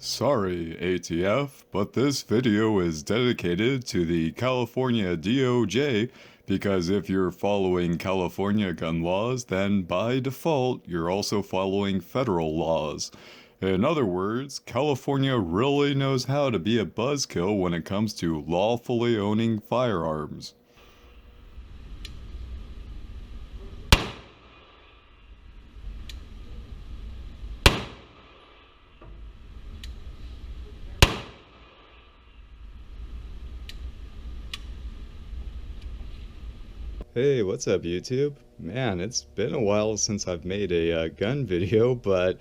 Sorry, ATF, but this video is dedicated to the California DOJ because if you're following California gun laws, then by default, you're also following federal laws. In other words, California really knows how to be a buzzkill when it comes to lawfully owning firearms. Hey, what's up YouTube? Man, it's been a while since I've made a gun video, but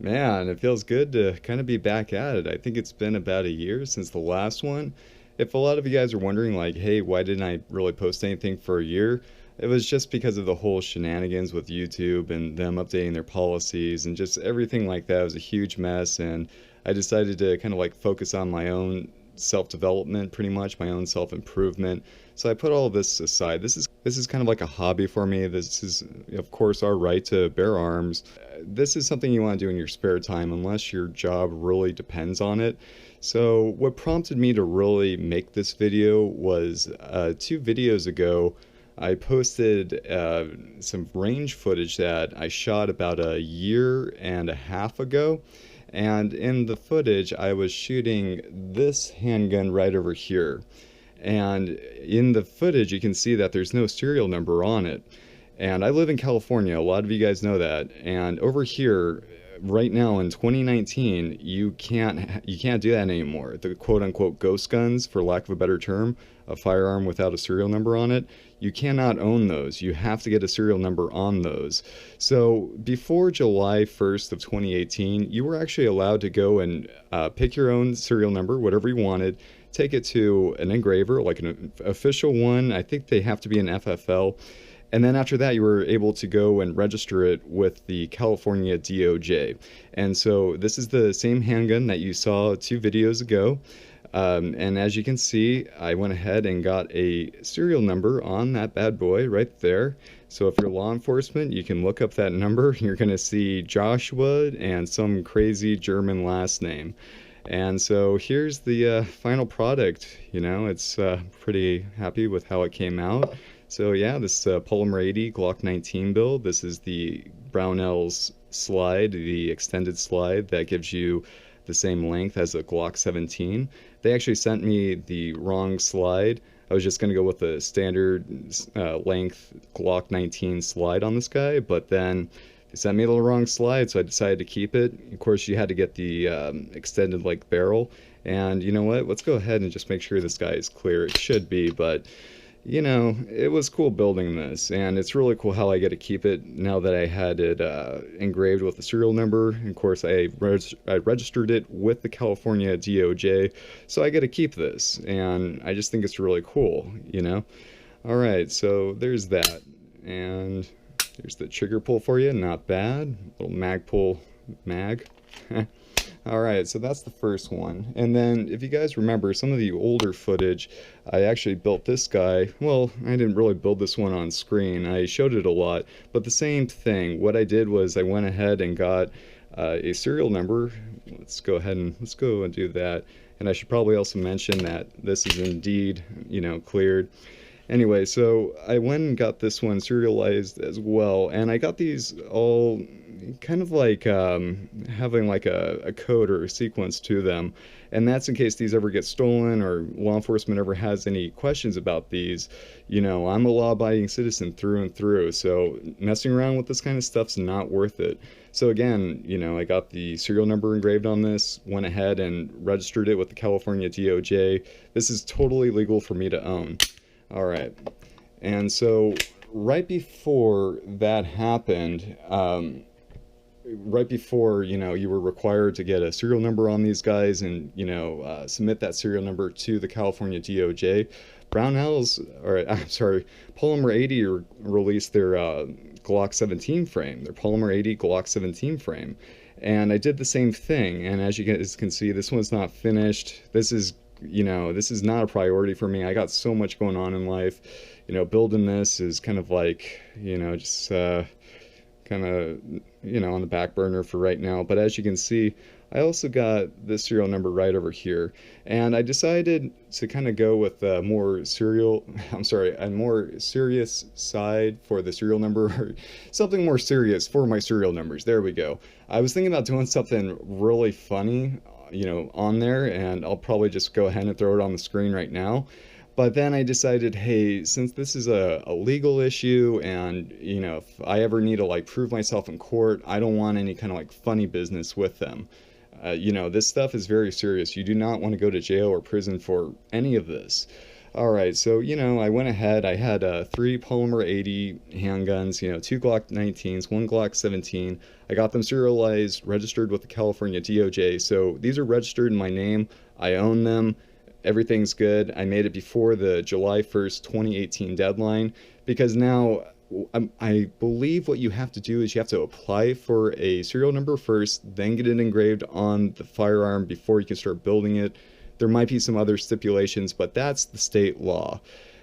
man, it feels good to kind of be back at it. I think it's been about a year since the last one. If a lot of you guys are wondering like, hey, why didn't I really post anything for a year? It was just because of the whole shenanigans with YouTube and them updating their policies and just everything like that. It was a huge mess, and I decided to kind of like focus on my own self-development, pretty much my own self-improvement. So I put all of this aside. This is kind of like a hobby for me. This is, of course, our right to bear arms. This is something you want to do in your spare time unless your job really depends on it. So what prompted me to really make this video was 2 videos ago I posted some range footage that I shot about a year and a half ago. And in the footage, I was shooting this handgun right over here. And in the footage, you can see that there's no serial number on it. And I live in California, a lot of you guys know that. And over here, right now in 2019, you can't do that anymore. The quote-unquote ghost guns, for lack of a better term, a firearm without a serial number on it, you cannot own those. You have to get a serial number on those. So before July 1st of 2018, you were actually allowed to go and pick your own serial number, whatever you wanted, take it to an engraver, like an official one. I think they have to be an FFL. And then after that, you were able to go and register it with the California DOJ. And so this is the same handgun that you saw 2 videos ago. And as you can see, I went ahead and got a serial number on that bad boy right there. So if you're law enforcement, you can look up that number. You're going to see Joshua and some crazy German last name. And so here's the final product. It's pretty happy with how it came out. So yeah, this Polymer 80 Glock 19 build. This is the Brownell's slide, the extended slide that gives you the same length as a Glock 17. They actually sent me the wrong slide. I was just going to go with the standard length Glock 19 slide on this guy, but then they sent me the wrong slide, so I decided to keep it. Of course, you had to get the extended like barrel. And you know what? Let's go ahead and just make sure this guy is clear. It should be, but it was cool building this, and it's really cool how I get to keep it now that I had it engraved with the serial number. And of course, I registered it with the California DOJ, so I get to keep this, and I just think it's really cool. All right, so there's that, and there's the trigger pull for you, not bad. Little mag pull mag. Alright, so that's the first one. And then, if you guys remember some of the older footage, I actually built this guy. Well, I didn't really build this one on screen. I showed it a lot. But the same thing. What I did was I went ahead and got a serial number. Let's go and do that. And I should probably also mention that this is indeed, cleared. Anyway, so I went and got this one serialized as well, and I got these all kind of like having like a code or a sequence to them, and that's in case these ever get stolen or law enforcement ever has any questions about these. I'm a law-abiding citizen through and through, so messing around with this kind of stuff's not worth it. So again, I got the serial number engraved on this, went ahead and registered it with the California DOJ. This is totally legal for me to own. All right, and so right before that happened, right before you were required to get a serial number on these guys and submit that serial number to the California DOJ, Polymer 80 released their Glock 17 frame, their Polymer 80 Glock 17 frame, and I did the same thing. And as you guys can see, this one's not finished. This is not a priority for me. I got so much going on in life. Building this is kind of like, just kind of, on the back burner for right now. But as you can see, I also got this serial number right over here. And I decided to kind of go with a more serial, I'm sorry, a more serious side for the serial number, or something more serious for my serial numbers. There we go. I was thinking about doing something really funny, on there, and I'll probably just go ahead and throw it on the screen right now. But then I decided, hey, since this is a legal issue and, if I ever need to like prove myself in court, I don't want any kind of like funny business with them. This stuff is very serious. You do not want to go to jail or prison for any of this. All right, so, I went ahead. I had three Polymer 80 handguns, two Glock 19s, one Glock 17. I got them serialized, registered with the California DOJ. So these are registered in my name. I own them. Everything's good. I made it before the July 1st, 2018 deadline because now I believe what you have to do is you have to apply for a serial number first, then get it engraved on the firearm before you can start building it. There might be some other stipulations, but that's the state law.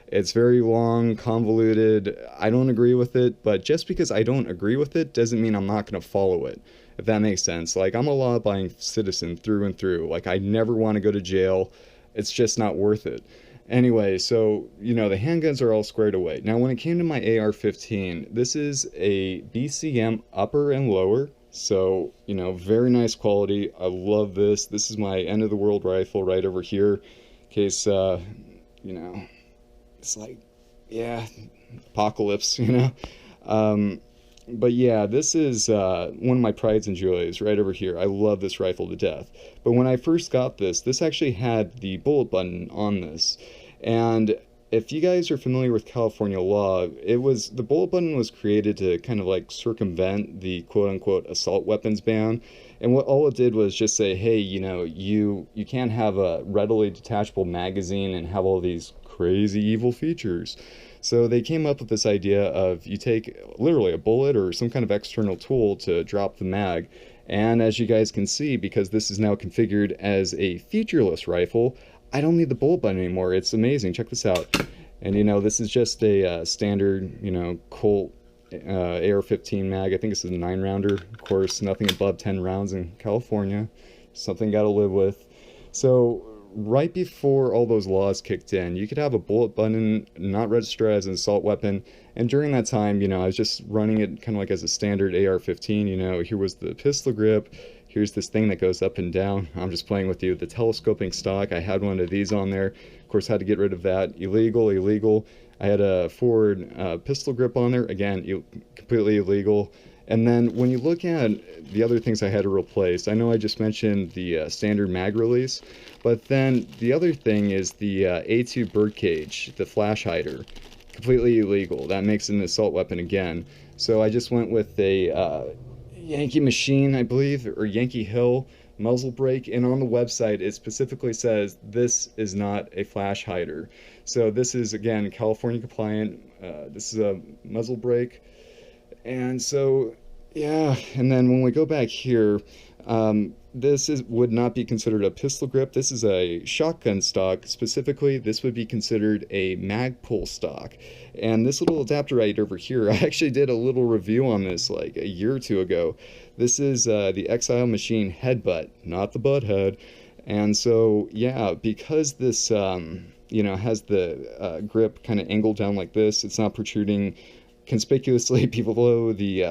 It's very long, convoluted. I don't agree with it, but just because I don't agree with it doesn't mean I'm not going to follow it, if that makes sense. Like, I'm a law-abiding citizen through and through. Like, I never want to go to jail. It's just not worth it. Anyway, so, the handguns are all squared away. Now, when it came to my AR-15, this is a BCM upper and lower. So, very nice quality. I love this. This is my end of the world rifle right over here. In case, it's like, yeah, apocalypse. But yeah, this is one of my prides and joys right over here. I love this rifle to death. But when I first got this, this actually had the bullet button on this. And if you guys are familiar with California law, the bullet button was created to kind of like circumvent the quote unquote assault weapons ban. And what all it did was just say, hey, you can't have a readily detachable magazine and have all these crazy evil features. So they came up with this idea of you take literally a bullet or some kind of external tool to drop the mag. And as you guys can see, because this is now configured as a featureless rifle, I don't need the bullet button anymore. It's amazing. Check this out. And this is just a standard, Colt AR-15 mag. I think this is a 9-rounder. Of course, nothing above 10 rounds in California. Something got to live with. So right before all those laws kicked in, you could have a bullet button not register as an assault weapon. And during that time, I was just running it kind of like as a standard AR-15. Here was the pistol grip. Here's this thing that goes up and down. I'm just playing with you. The telescoping stock, I had one of these on there. Of course, had to get rid of that. Illegal. I had a forward pistol grip on there. Again, completely illegal. And then when you look at the other things I had to replace, I know I just mentioned the standard mag release, but then the other thing is the A2 birdcage, the flash hider. Completely illegal. That makes it an assault weapon again. So I just went with a Yankee Machine, I believe, or Yankee Hill muzzle brake, and on the website it specifically says this is not a flash hider. So this is, again, California compliant. This is a muzzle brake. And so, yeah, and then when we go back here, would not be considered a pistol grip. This is a shotgun stock. Specifically, this would be considered a mag pull stock. And this little adapter right over here, I actually did a little review on this like a year or two ago. This is the Exile Machine headbutt, not the butt head. And so, yeah, because this, has the grip kind of angled down like this, it's not protruding conspicuously below the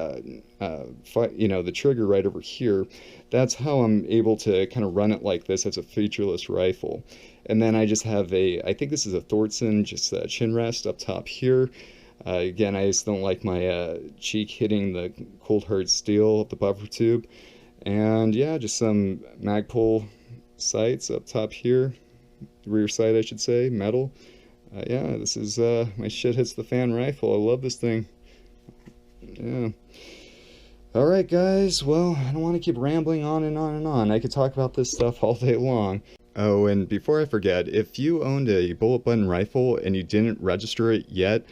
the trigger right over here. That's how I'm able to kind of run it like this as a featureless rifle. And then I just have I think this is a Thorson, just a chin rest up top here. Again, I just don't like my cheek hitting the cold hard steel of the buffer tube. And yeah, just some Magpul sights up top here, rear sight I should say, metal. Yeah, this is my shit hits the fan rifle. I love this thing. Yeah. Alright guys, well, I don't want to keep rambling on and on and on. I could talk about this stuff all day long. Oh, and before I forget, if you owned a bullet button rifle and you didn't register it yet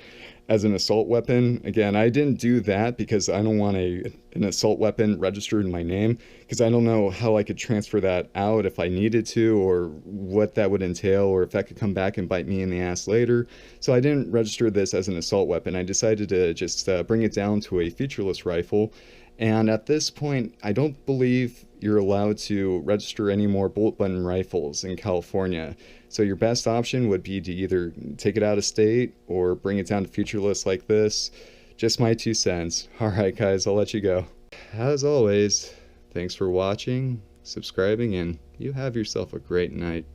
as an assault weapon, again, I didn't do that because I don't want an assault weapon registered in my name, because I don't know how I could transfer that out if I needed to, or what that would entail, or if that could come back and bite me in the ass later. So I didn't register this as an assault weapon. I decided to just bring it down to a featureless rifle. And at this point, I don't believe you're allowed to register any more bolt button rifles in California. So your best option would be to either take it out of state or bring it down to future lists like this. Just my 2 cents. All right, guys, I'll let you go. As always, thanks for watching, subscribing, and you have yourself a great night.